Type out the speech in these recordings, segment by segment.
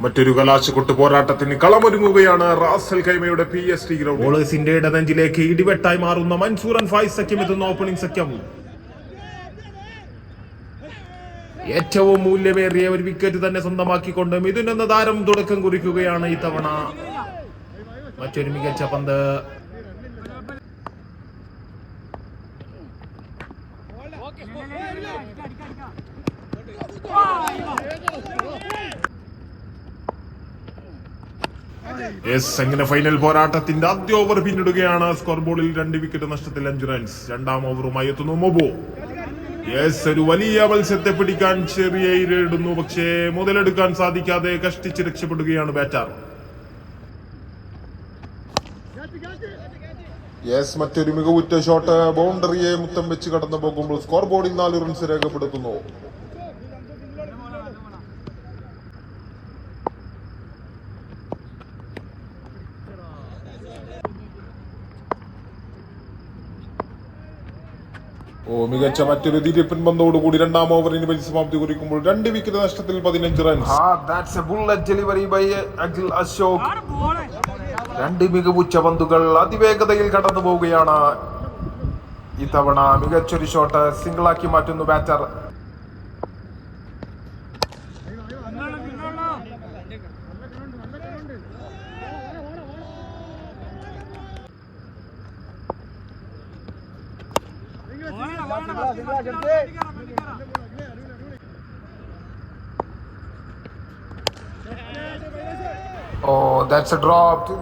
മറ്റൊരു കലാശക്കൊട്ട് പോരാട്ടത്തിന് കളമൊരുങ്ങുകയാണ് Ras al ഖൈമയുടെ PSG ground. ബോളേഴ്സിന്റെ ഇടനെഞ്ചിലേക്ക് ഇടിവെട്ടായി മാറുന്ന മൻസൂർ ആൻഡ് ഫായിസ് സഖ്യം എത്തുന്ന ഓപ്പണിംഗ് സഖ്യം. ഏറ്റവും മൂല്യമേറിയ ഒരു വിക്കറ്റ് തന്നെ സ്വന്തമാക്കിക്കൊണ്ട് മിഥുൻ എന്ന താരം തുടക്കം കുറിക്കുകയാണ് ഇത്തവണ. മറ്റൊരു മികച്ച പന്ത്. അങ്ങനെ ഫൈനൽ പോരാട്ടത്തിന്റെ ആദ്യ ഓവർ പിന്നിടുകയാണ്. സ്കോർ ബോർഡിൽ 2 വിക്കറ്റ് നഷ്ടത്തിൽ 5 റൺസ്. രണ്ടാം ഓവറുമായി എത്തുന്നു മൊബോ. ഒരു വലിയ മത്സരത്തെ പിടിക്കാൻ ചെറിയ ഇരയിടുന്നു, പക്ഷേ മുതലെടുക്കാൻ സാധിക്കാതെ കഷ്ടിച്ച് രക്ഷപ്പെടുകയാണ് ബാറ്റർ. മറ്റൊരു മികവുറ്റ ഷോട്ട് ബൗണ്ടറിയെ മുത്തം വെച്ച് കടന്നു പോകുമ്പോൾ സ്കോർ ബോർഡിൽ 4 റൺസ് രേഖപ്പെടുത്തുന്നു. മികച്ച മറ്റൊരു തിരിപ്പൻ പന്തോടുകൂടി രണ്ടാം ഓവറിന് പരിസമാപ്തി കുറിക്കുമ്പോൾ 2 വിക്കറ്റ് നഷ്ടത്തിൽ 15 റൺസ്. അശോക്. 2 മികവുറ്റ പന്തുകൾ അതിവേഗതയിൽ കടന്നു പോവുകയാണ്. ഇത്തവണ മികച്ചൊരു ഷോട്ട് സിംഗിളാക്കി മാറ്റുന്നു ബാറ്റർ.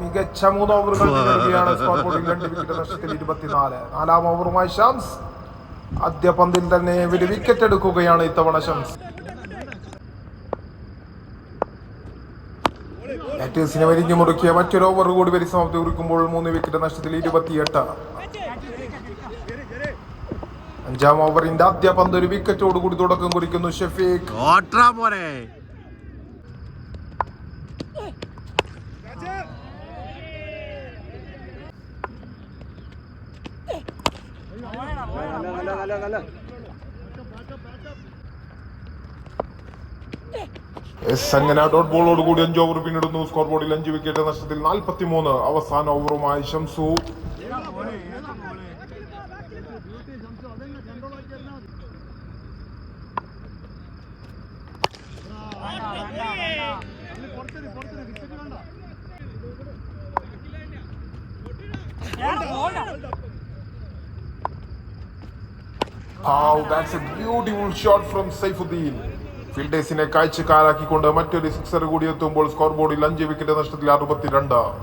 മികച്ച 3 ഓവറുകൾ നേടുകയാണ്. സ്കോർ ബോർഡിൽ 2 വിക്കറ്റ് നഷ്ടത്തിൽ 24. നാലാം ഓവറുമായി ഷംസ്. ആദ്യ പന്തിൽ തന്നെ ഒരു വിക്കറ്റ് എടുക്കുകയാണ് ഇത്തവണ ഷംസ്. ബാറ്റേഴ്സിനെ വരിഞ്ഞു മുറുക്കിയ മറ്റൊരു ഓവർ കൂടി പരിസമാപ്തി കുറിക്കുമ്പോൾ 3 വിക്കറ്റ് നഷ്ടത്തിൽ 28. അഞ്ചാം ഓവറിന്റെ ആദ്യ പന്ത് ഒരു വിക്കറ്റോട് കൂടി തുടക്കം കുറിക്കുന്നു ഷഫീഖ്. അങ്ങനെ ഡോട്ട് ബോളോട് കൂടി 5 ഓവർ പിന്നിടുന്നു. സ്കോർ ബോർഡിൽ 5 വിക്കറ്റ് നഷ്ടത്തിൽ 43. അവസാന ഓവറുമായി Shamsu. That's a beautiful shot from Saifuddin. ഫീൽഡേഴ്സിനെ കാഴ്ചക്കാരാക്കിക്കൊണ്ട് മറ്റൊരു 6 കൂടി എത്തുമ്പോൾ സ്കോർ ബോർഡിൽ 5 വിക്കറ്റ് നഷ്ടത്തിൽ 62.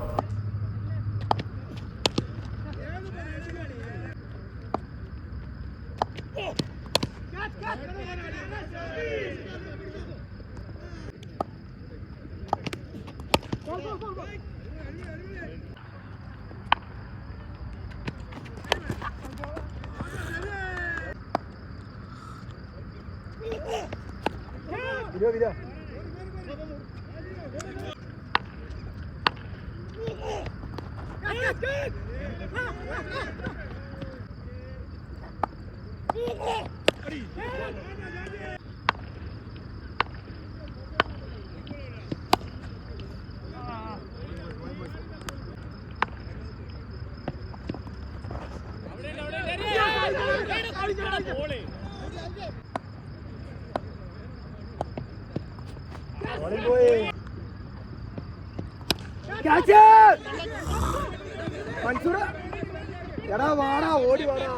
എടാ വാടാ, ഓടി വാടാ.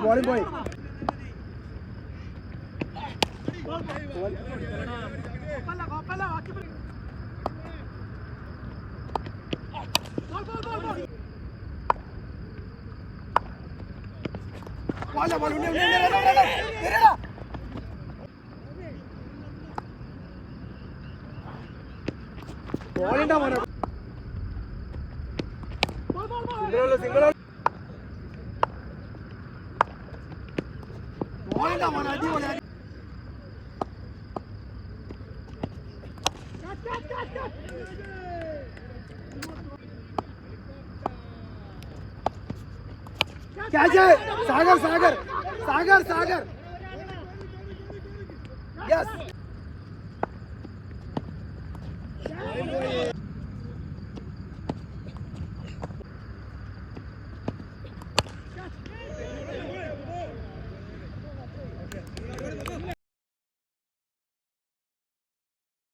Bowling boy. ബോളിണ്ടാ മോനെ സിംഗിൾ ബോളിണ്ടാ മോനെ അടിപൊളി कैच है सागर सागर सागर सागर यस